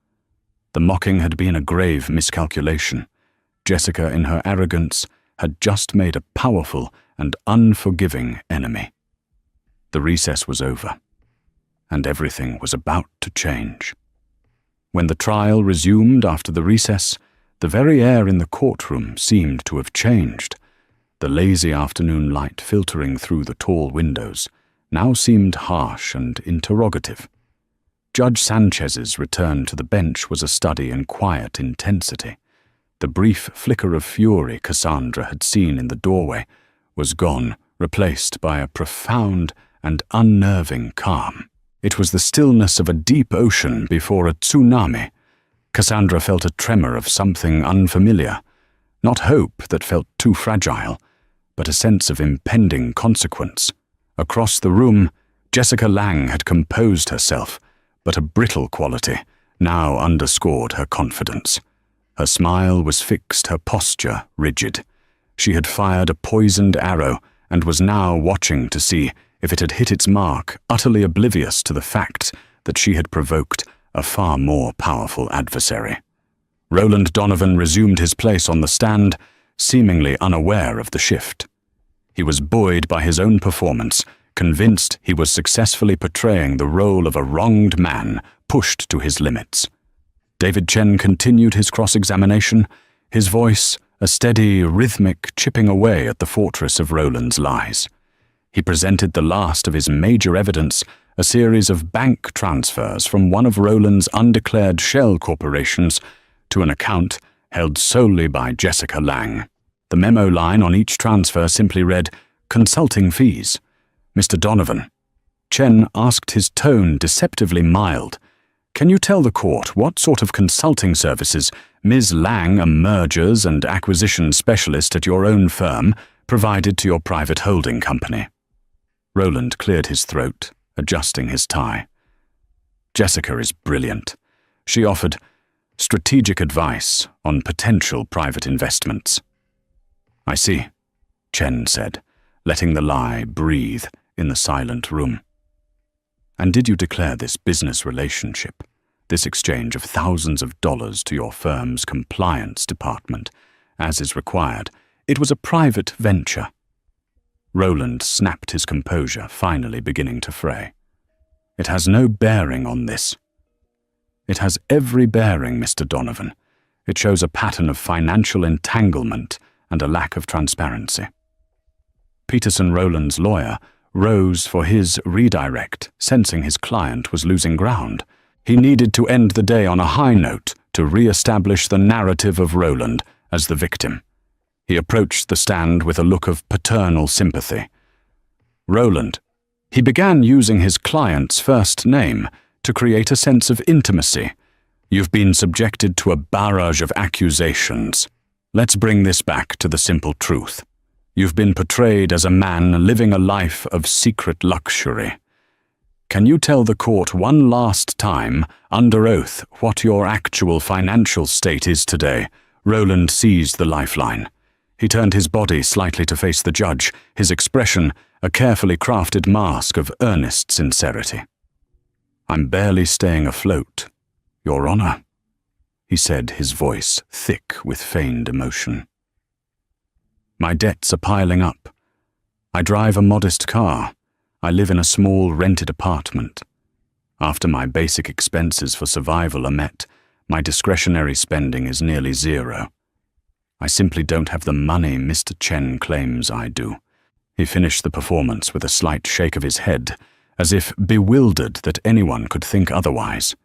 The mocking had been a grave miscalculation. Jessica, in her arrogance, had just made a powerful and unforgiving enemy. The recess was over, and everything was about to change. When the trial resumed after the recess, the very air in the courtroom seemed to have changed. The lazy afternoon light filtering through the tall windows now seemed harsh and interrogative. Judge Sanchez's return to the bench was a study in quiet intensity. The brief flicker of fury Cassandra had seen in the doorway was gone, replaced by a profound and unnerving calm. It was the stillness of a deep ocean before a tsunami. Cassandra felt a tremor of something unfamiliar, not hope that felt too fragile, but a sense of impending consequence. Across the room, Jessica Lang had composed herself, but a brittle quality now underscored her confidence. Her smile was fixed, her posture rigid. She had fired a poisoned arrow and was now watching to see if it had hit its mark, utterly oblivious to the fact that she had provoked a far more powerful adversary. Roland Donovan resumed his place on the stand, seemingly unaware of the shift. He was buoyed by his own performance, convinced he was successfully portraying the role of a wronged man pushed to his limits. David Chen continued his cross-examination, his voice a steady, rhythmic chipping away at the fortress of Roland's lies. He presented the last of his major evidence, a series of bank transfers from one of Roland's undeclared shell corporations to an account held solely by Jessica Lang. The memo line on each transfer simply read, "Consulting fees." "Mr. Donovan." Chen asked, his tone deceptively mild. "Can you tell the court what sort of consulting services Ms. Lang, a mergers and acquisitions specialist at your own firm, provided to your private holding company?" Roland cleared his throat, adjusting his tie. "Jessica is brilliant. She offered strategic advice on potential private investments." "I see," Chen said, letting the lie breathe in the silent room. "And did you declare this business relationship, this exchange of thousands of dollars to your firm's compliance department, as is required? It was a private venture." Roland snapped his composure, finally beginning to fray. "It has no bearing on this." "It has every bearing, Mr. Donovan. It shows a pattern of financial entanglement and a lack of transparency." Peterson Rowland's lawyer rose for his redirect, sensing his client was losing ground. He needed to end the day on a high note to re-establish the narrative of Rowland as the victim. He approached the stand with a look of paternal sympathy. "Rowland." He began using his client's first name to create a sense of intimacy. "You've been subjected to a barrage of accusations. Let's bring this back to the simple truth. You've been portrayed as a man living a life of secret luxury. Can you tell the court one last time, under oath, what your actual financial state is today?" Roland seized the lifeline. He turned his body slightly to face the judge, his expression a carefully crafted mask of earnest sincerity. "I'm barely staying afloat, Your Honor," he said, his voice thick with feigned emotion. "My debts are piling up. I drive a modest car. I live in a small rented apartment. After my basic expenses for survival are met, my discretionary spending is nearly zero. I simply don't have the money Mr. Chen claims I do." He finished the performance with a slight shake of his head, as if bewildered that anyone could think otherwise.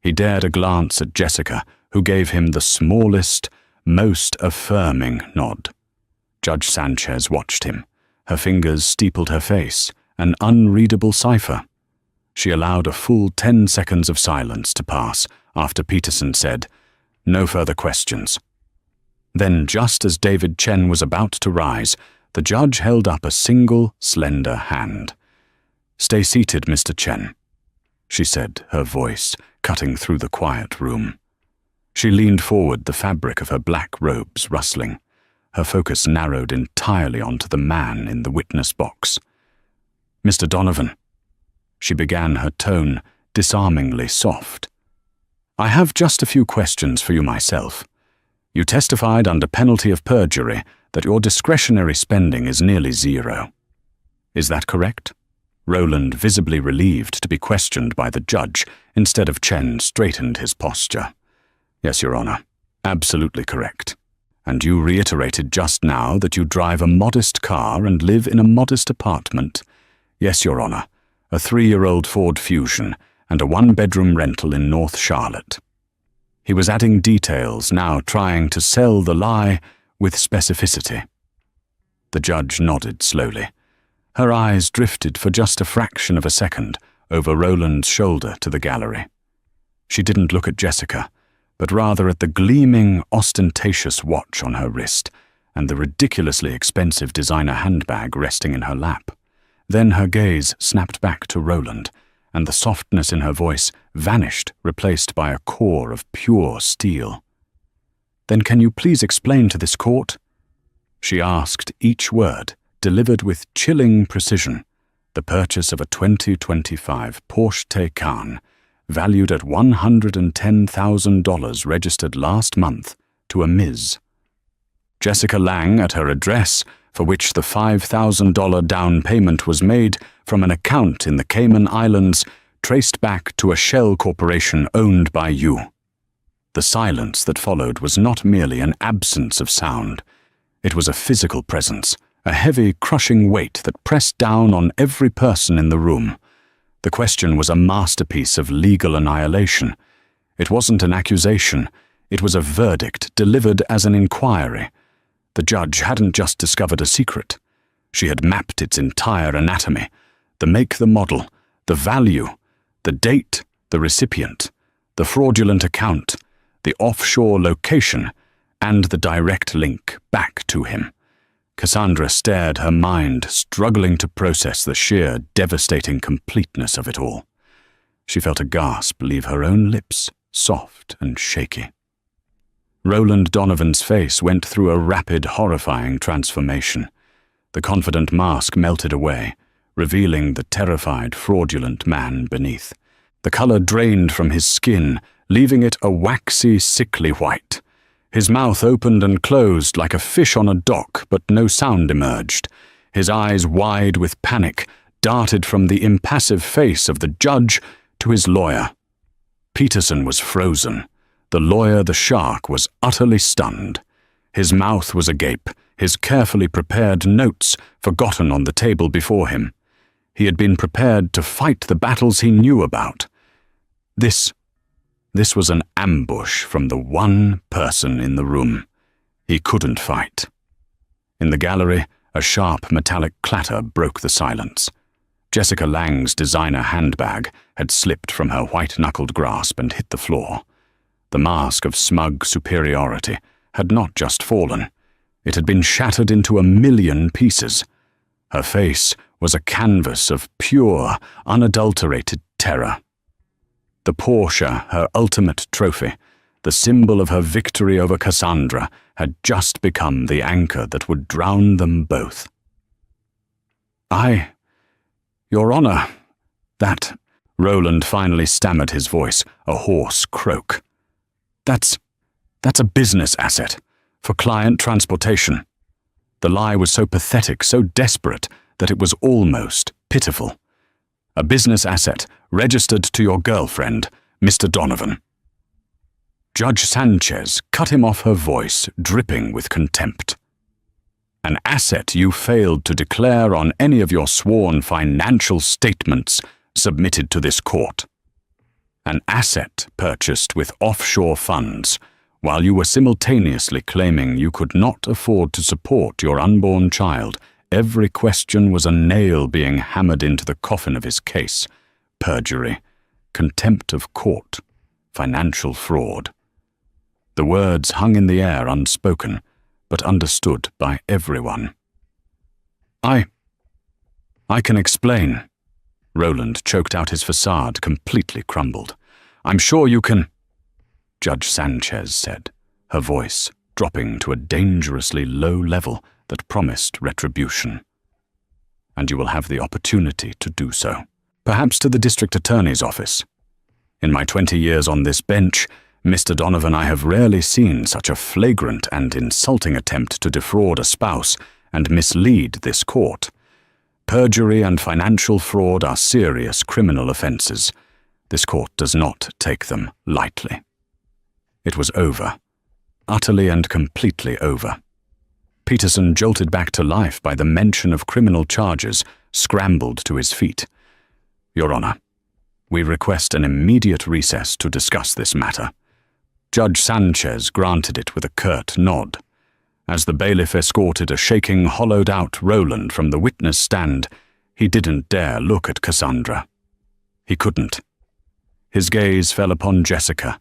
He dared a glance at Jessica, who gave him the smallest, most affirming nod. Judge Sanchez watched him. Her fingers steepled her face, an unreadable cipher. She allowed a full 10 seconds of silence to pass after Peterson said, "No further questions." Then, just as David Chen was about to rise, the judge held up a single, slender hand. "Stay seated, Mr. Chen," she said, her voice cutting through the quiet room. She leaned forward, the fabric of her black robes rustling. Her focus narrowed entirely onto the man in the witness box. "Mr. Donovan," she began, her tone disarmingly soft. "I have just a few questions for you myself. You testified under penalty of perjury that your discretionary spending is nearly zero. Is that correct?" Roland, visibly relieved to be questioned by the judge instead of Chen, straightened his posture. "Yes, Your Honor. Absolutely correct. And you reiterated just now that you drive a modest car and live in a modest apartment." "Yes, Your Honor. A 3-year-old Ford Fusion and a 1-bedroom rental in North Charlotte." He was adding details, now trying to sell the lie with specificity. The judge nodded slowly. Her eyes drifted for just a fraction of a second over Roland's shoulder to the gallery. She didn't look at Jessica, but rather at the gleaming, ostentatious watch on her wrist and the ridiculously expensive designer handbag resting in her lap. Then her gaze snapped back to Roland, and the softness in her voice vanished, replaced by a core of pure steel. "Then can you please explain to this court?" She asked, each word delivered with chilling precision, the purchase of a 2025 Porsche Taycan, valued at $110,000, registered last month to a Ms. Jessica Lang at her address, for which the $5,000 down payment was made from an account in the Cayman Islands, traced back to a shell corporation owned by you. The silence that followed was not merely an absence of sound. It was a physical presence, a heavy, crushing weight that pressed down on every person in the room. The question was a masterpiece of legal annihilation. It wasn't an accusation. It was a verdict delivered as an inquiry. The judge hadn't just discovered a secret. She had mapped its entire anatomy, the make, the model, the value, the date, the recipient, the fraudulent account, the offshore location, and the direct link back to him. Cassandra stared, her mind struggling to process the sheer, devastating completeness of it all. She felt a gasp leave her own lips, soft and shaky. Roland Donovan's face went through a rapid, horrifying transformation. The confident mask melted away, revealing the terrified, fraudulent man beneath. The color drained from his skin, leaving it a waxy, sickly white. His mouth opened and closed like a fish on a dock, but no sound emerged. His eyes, wide with panic, darted from the impassive face of the judge to his lawyer. Peterson was frozen. The lawyer, the shark, was utterly stunned. His mouth was agape, his carefully prepared notes forgotten on the table before him. He had been prepared to fight the battles he knew about. This was an ambush from the one person in the room. He couldn't fight. In the gallery, a sharp metallic clatter broke the silence. Jessica Lang's designer handbag had slipped from her white-knuckled grasp and hit the floor. The mask of smug superiority had not just fallen. It had been shattered into 1,000,000 pieces. Her face was a canvas of pure, unadulterated terror. The Porsche, her ultimate trophy, the symbol of her victory over Cassandra, had just become the anchor that would drown them both. Your Honor, that—" Roland finally stammered his voice, a hoarse croak. That's a business asset, for client transportation." The lie was so pathetic, so desperate, that it was almost pitiful. "A business asset registered to your girlfriend, Mr. Donovan." Judge Sanchez cut him off, her voice dripping with contempt. "An asset you failed to declare on any of your sworn financial statements submitted to this court. An asset purchased with offshore funds, while you were simultaneously claiming you could not afford to support your unborn child. Every question was a nail being hammered into the coffin of his case. Perjury, contempt of court, financial fraud." The words hung in the air unspoken, but understood by everyone. I can explain." Roland choked out, his facade completely crumbled. "I'm sure you can—" Judge Sanchez said, her voice dropping to a dangerously low level that promised retribution. "And you will have the opportunity to do so. Perhaps to the district attorney's office. In my 20 years on this bench, Mr. Donovan, I have rarely seen such a flagrant and insulting attempt to defraud a spouse and mislead this court. Perjury and financial fraud are serious criminal offenses. This court does not take them lightly." It was over. Utterly and completely over. Peterson, jolted back to life by the mention of criminal charges, scrambled to his feet. "Your Honor, we request an immediate recess to discuss this matter." Judge Sanchez granted it with a curt nod. As the bailiff escorted a shaking, hollowed-out Roland from the witness stand, he didn't dare look at Cassandra. He couldn't. His gaze fell upon Jessica,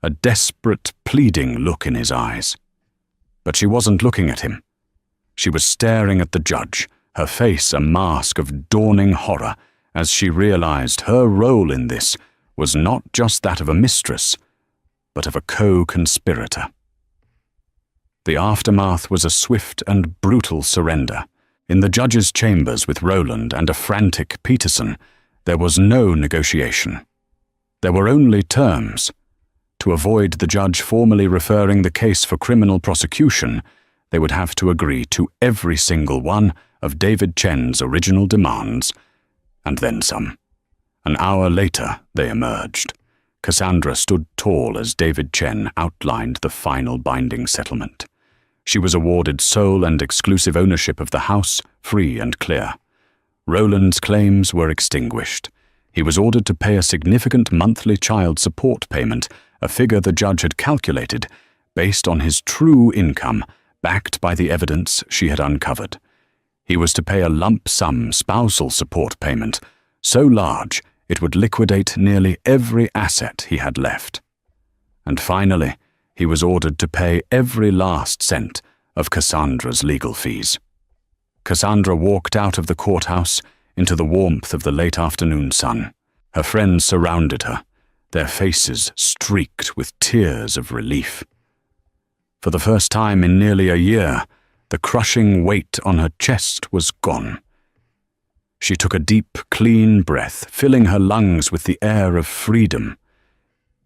a desperate, pleading look in his eyes. But she wasn't looking at him. She was staring at the judge, her face a mask of dawning horror, as she realized her role in this was not just that of a mistress, but of a co-conspirator. The aftermath was a swift and brutal surrender. In the judge's chambers with Roland and a frantic Peterson, there was no negotiation. There were only terms. To avoid the judge formally referring the case for criminal prosecution, they would have to agree to every single one of David Chen's original demands, and then some. An hour later, they emerged. Cassandra stood tall as David Chen outlined the final binding settlement. She was awarded sole and exclusive ownership of the house, free and clear. Roland's claims were extinguished. He was ordered to pay a significant monthly child support payment, a figure the judge had calculated based on his true income backed by the evidence she had uncovered. He was to pay a lump sum spousal support payment, so large it would liquidate nearly every asset he had left. And finally, he was ordered to pay every last cent of Cassandra's legal fees. Cassandra walked out of the courthouse into the warmth of the late afternoon sun. Her friends surrounded her, their faces streaked with tears of relief. For the first time in nearly a year, the crushing weight on her chest was gone. She took a deep, clean breath, filling her lungs with the air of freedom.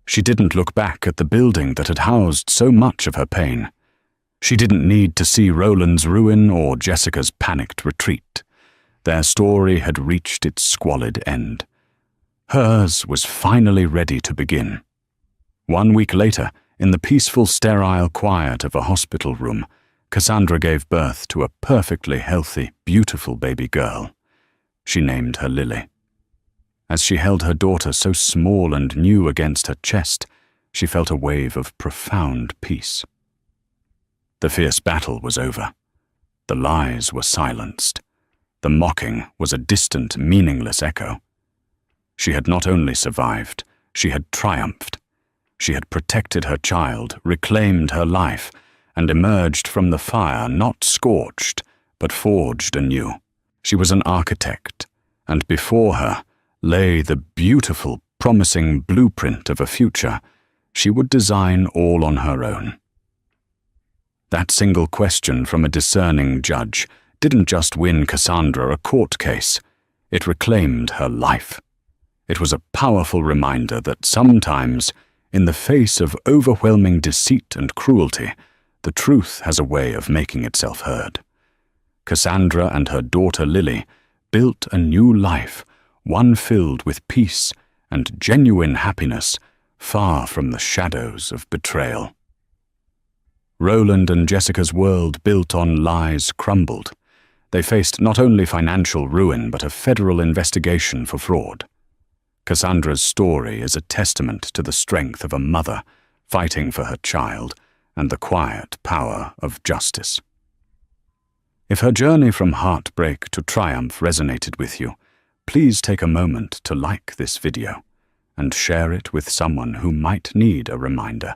She didn't look back at the building that had housed so much of her pain. She didn't need to see Roland's ruin or Jessica's panicked retreat. Their story had reached its squalid end. Hers was finally ready to begin. 1 week later, in the peaceful, sterile quiet of a hospital room, Cassandra gave birth to a perfectly healthy, beautiful baby girl. She named her Lily. As she held her daughter so small and new against her chest, she felt a wave of profound peace. The fierce battle was over. The lies were silenced. The mocking was a distant, meaningless echo. She had not only survived, she had triumphed. She had protected her child, reclaimed her life, and emerged from the fire not scorched, but forged anew. She was an architect, and before her lay the beautiful, promising blueprint of a future she would design all on her own. That single question from a discerning judge didn't just win Cassandra a court case, it reclaimed her life. It was a powerful reminder that sometimes, in the face of overwhelming deceit and cruelty, the truth has a way of making itself heard. Cassandra and her daughter Lily built a new life, one filled with peace and genuine happiness, far from the shadows of betrayal. Roland and Jessica's world built on lies crumbled. They faced not only financial ruin but a federal investigation for fraud. Cassandra's story is a testament to the strength of a mother fighting for her child and the quiet power of justice. If her journey from heartbreak to triumph resonated with you, please take a moment to like this video and share it with someone who might need a reminder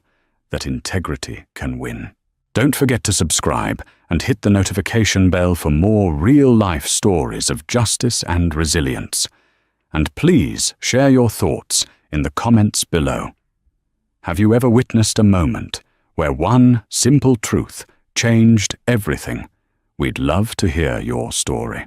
that integrity can win. Don't forget to subscribe and hit the notification bell for more real-life stories of justice and resilience. And please share your thoughts in the comments below. Have you ever witnessed a moment where one simple truth changed everything? We'd love to hear your story.